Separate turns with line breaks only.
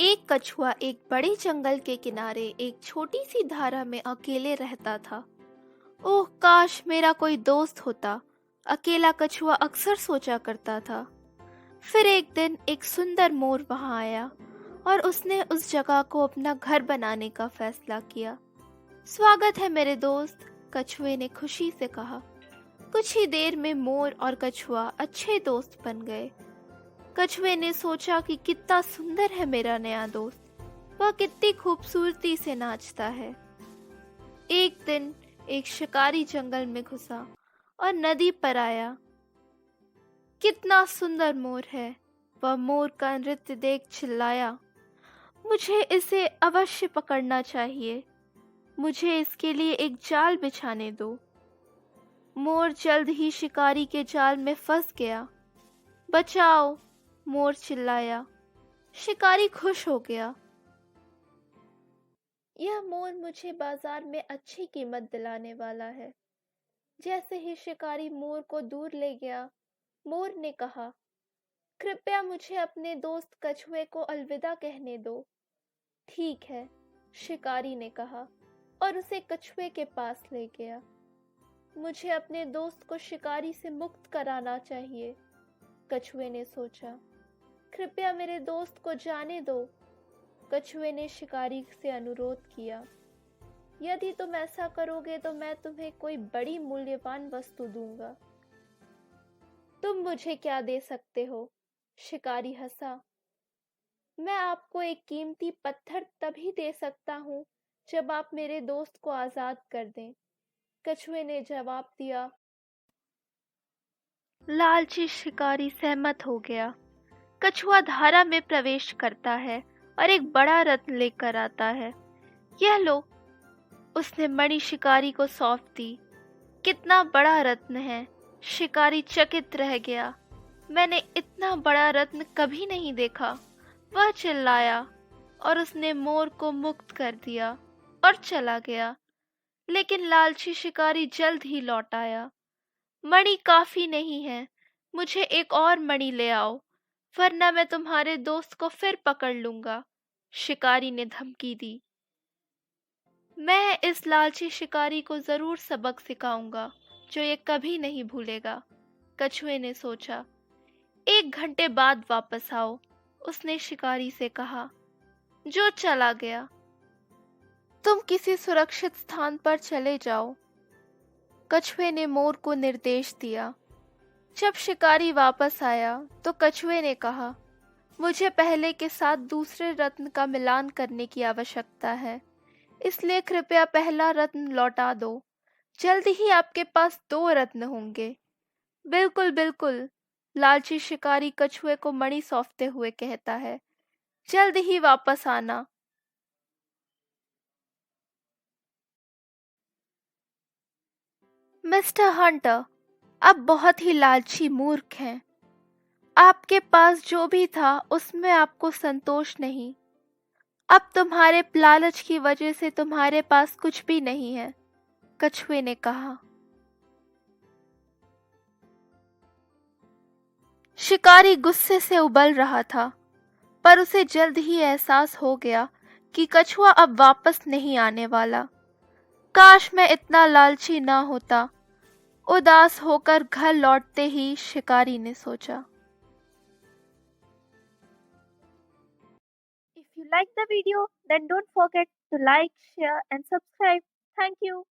एक कछुआ एक बड़े जंगल के किनारे एक छोटी सी धारा में अकेले रहता था। ओह काश मेरा कोई दोस्त होता, अकेला कछुआ अक्सर सोचा करता था। फिर एक दिन एक सुंदर मोर वहां आया और उसने उस जगह को अपना घर बनाने का फैसला किया। स्वागत है मेरे दोस्त, कछुए ने खुशी से कहा। कुछ ही देर में मोर और कछुआ अच्छे दोस्त बन गए। कछुए ने सोचा कि कितना सुंदर है मेरा नया दोस्त, वह कितनी खूबसूरती से नाचता है। एक दिन एक शिकारी जंगल में घुसा और नदी पर आया। कितना सुंदर मोर है, वह मोर का नृत्य देख चिल्लाया। मुझे इसे अवश्य पकड़ना चाहिए, मुझे इसके लिए एक जाल बिछाने दो। मोर जल्द ही शिकारी के जाल में फंस गया। बचाओ, मोर चिल्लाया। शिकारी खुश हो गया। यह मोर मुझे बाजार में अच्छी कीमत दिलाने वाला है। जैसे ही शिकारी मोर को दूर ले गया, मोर ने कहा, कृपया मुझे अपने दोस्त कछुए को अलविदा कहने दो। ठीक है, शिकारी ने कहा और उसे कछुए के पास ले गया। मुझे अपने दोस्त को शिकारी से मुक्त कराना चाहिए, कछुए ने सोचा। कृपया मेरे दोस्त को जाने दो, कछुए ने शिकारी से अनुरोध किया। यदि तुम ऐसा करोगे तो मैं तुम्हें कोई बड़ी मूल्यवान वस्तु दूंगा। तुम मुझे क्या दे सकते हो? शिकारी हंसा। मैं आपको एक कीमती पत्थर तभी दे सकता हूँ जब आप मेरे दोस्त को आजाद कर दें, कछुए ने जवाब दिया। लालची शिकारी सहमत हो गया। कछुआ धारा में प्रवेश करता है और एक बड़ा रत्न लेकर आता है। यह लो, उसने मणि शिकारी को सौंप दी। कितना बड़ा रत्न है, शिकारी चकित रह गया। मैंने इतना बड़ा रत्न कभी नहीं देखा, वह चिल्लाया और उसने मोर को मुक्त कर दिया और चला गया। लेकिन लालची शिकारी जल्द ही लौट आया। मणि काफी नहीं है, मुझे एक और मणि ले आओ, वरना मैं तुम्हारे दोस्त को फिर पकड़ लूंगा, शिकारी ने धमकी दी। मैं इस लालची शिकारी को जरूर सबक सिखाऊंगा जो ये कभी नहीं भूलेगा, कछुए ने सोचा। 1 घंटे बाद वापस आओ, उसने शिकारी से कहा, जो चला गया। तुम किसी सुरक्षित स्थान पर चले जाओ, कछुए ने मोर को निर्देश दिया। जब शिकारी वापस आया तो कछुए ने कहा, मुझे पहले के साथ दूसरे रत्न का मिलान करने की आवश्यकता है, इसलिए कृपया पहला रत्न लौटा दो। जल्दी ही आपके पास 2 रत्न होंगे। बिल्कुल बिल्कुल, लालची शिकारी कछुए को मणि सौंपते हुए कहता है। जल्द ही वापस आना। मिस्टर हंटर, आप बहुत ही लालची मूर्ख हैं। आपके पास जो भी था उसमें आपको संतोष नहीं। अब तुम्हारे लालच की वजह से तुम्हारे पास कुछ भी नहीं है, कछुए ने कहा। शिकारी गुस्से से उबल रहा था, पर उसे जल्द ही एहसास हो गया कि कछुआ अब वापस नहीं आने वाला। काश मैं इतना लालची ना होता, उदास होकर घर लौटते ही शिकारी ने सोचा। If you like the video, then don't forget to like, share and subscribe. Thank you.